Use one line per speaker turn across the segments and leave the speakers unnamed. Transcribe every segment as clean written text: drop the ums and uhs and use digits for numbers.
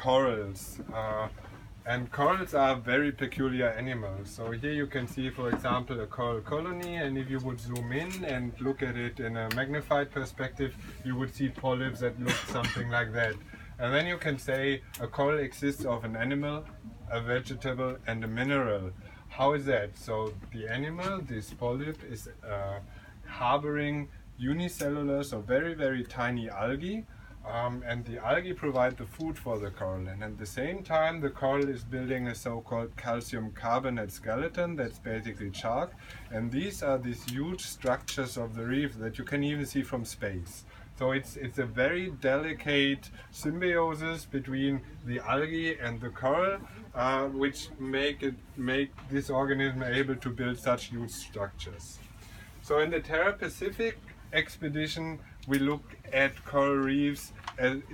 corals. And corals are very peculiar animals. So here you can see, for example, a coral colony, and if you would zoom in and look at it in a magnified perspective, you would see polyps that look something like that. And then you can say a coral exists of an animal, a vegetable, and a mineral. How is that? So the animal, this polyp, is harboring unicellular, so very, very tiny algae. And the algae provide the food for the coral, and at the same time the coral is building a so-called calcium carbonate skeleton that's basically chalk, and these are these huge structures of the reef that you can even see from space. So it's a very delicate symbiosis between the algae and the coral, which make this organism able to build such huge structures. So in the Terra Pacific expedition, we look at coral reefs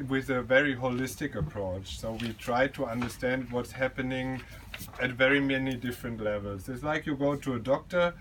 with a very holistic approach. So we try to understand what's happening at very many different levels. It's like you go to a doctor,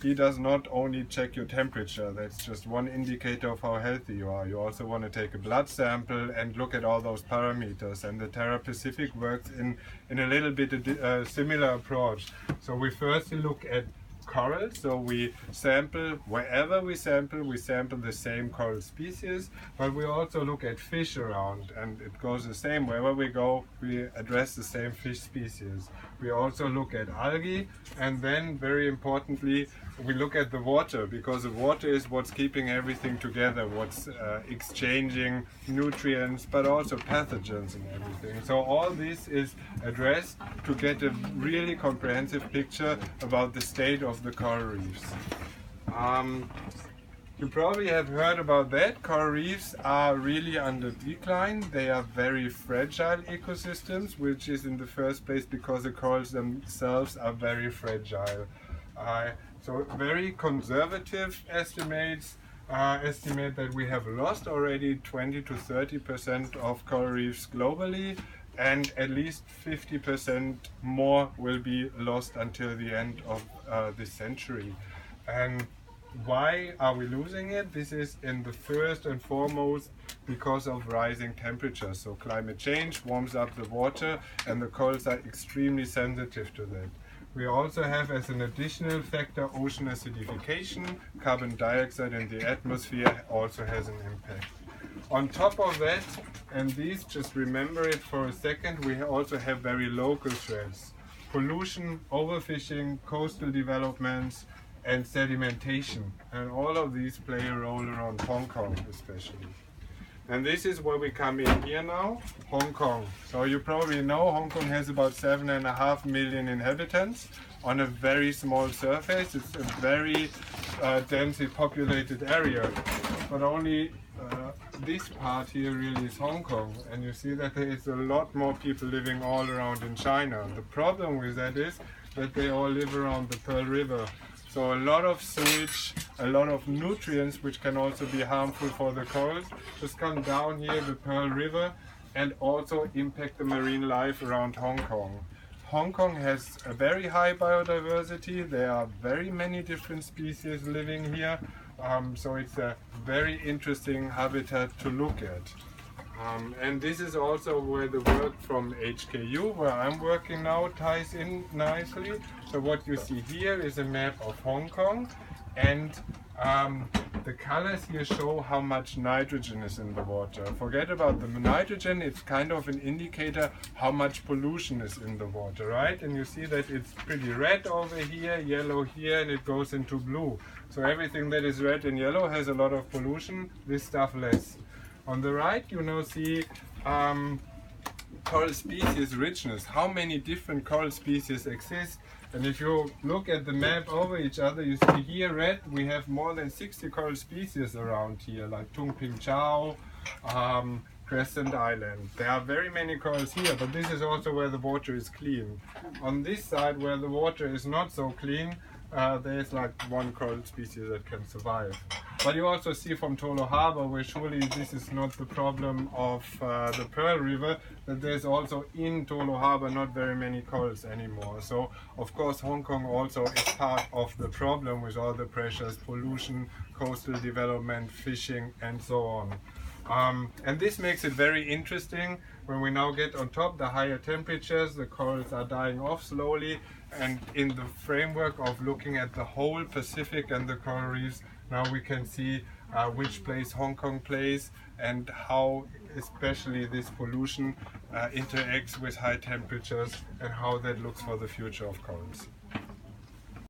he does not only check your temperature, that's just one indicator of how healthy you are. You also want to take a blood sample and look at all those parameters, and the Terra Pacific works in a little bit a similar approach. So we first look at coral, so we sample, wherever we sample the same coral species, but we also look at fish around, and it goes the same. Wherever we go, we address the same fish species. We also look at algae, and then very importantly, we look at the water, because the water is what's keeping everything together, what's exchanging nutrients, but also pathogens and everything. So all this is addressed to get a really comprehensive picture about the state of the coral reefs. You probably have heard about that. Coral reefs are really under decline. They are very fragile ecosystems, which is in the first place because the corals themselves are very fragile. So very conservative estimates estimate that we have lost already 20 to 30% of coral reefs globally, and at least 50% more will be lost until the end of this century. And why are we losing it? This is in the first and foremost because of rising temperatures. So climate change warms up the water, and the corals are extremely sensitive to that. We also have, as an additional factor, ocean acidification. Carbon dioxide in the atmosphere also has an impact. On top of that, and these, just remember it for a second, we also have very local threats. Pollution, overfishing, coastal developments, and sedimentation. And all of these play a role around Hong Kong especially. And this is where we come in here now, Hong Kong. So you probably know Hong Kong has about 7.5 million inhabitants on a very small surface. It's a very densely populated area, but only this part here really is Hong Kong. And you see that there is a lot more people living all around in China. The problem with that is that they all live around the Pearl River. So a lot of sewage, a lot of nutrients, which can also be harmful for the corals, just come down here the Pearl River and also impact the marine life around Hong Kong. Hong Kong has a very high biodiversity. There are very many different species living here. So it's a very interesting habitat to look at. And this is also where the work from HKU, where I'm working now, ties in nicely. So what you see here is a map of Hong Kong, and the colors here show how much nitrogen is in the water. Forget about the nitrogen, it's kind of an indicator how much pollution is in the water, right? And you see that it's pretty red over here, yellow here, and it goes into blue. So everything that is red and yellow has a lot of pollution, this stuff less. On the right you now see coral species richness, how many different coral species exist. And if you look at the map over each other, you see here red, we have more than 60 coral species around here, like Tung Ping Chao, Crescent Island. There are very many corals here, but this is also where the water is clean. On this side, where the water is not so clean, there's like one coral species that can survive. But you also see from Tolo Harbor, where surely this is not the problem of the Pearl River, that there's also in Tolo Harbor not very many corals anymore. So of course Hong Kong also is part of the problem with all the pressures, pollution, coastal development, fishing and so on. And this makes it very interesting When we now get on top, the higher temperatures, the corals are dying off slowly, and in the framework of looking at the whole Pacific and the coral reefs, now we can see which place Hong Kong plays and how especially this pollution interacts with high temperatures and how that looks for the future of corals.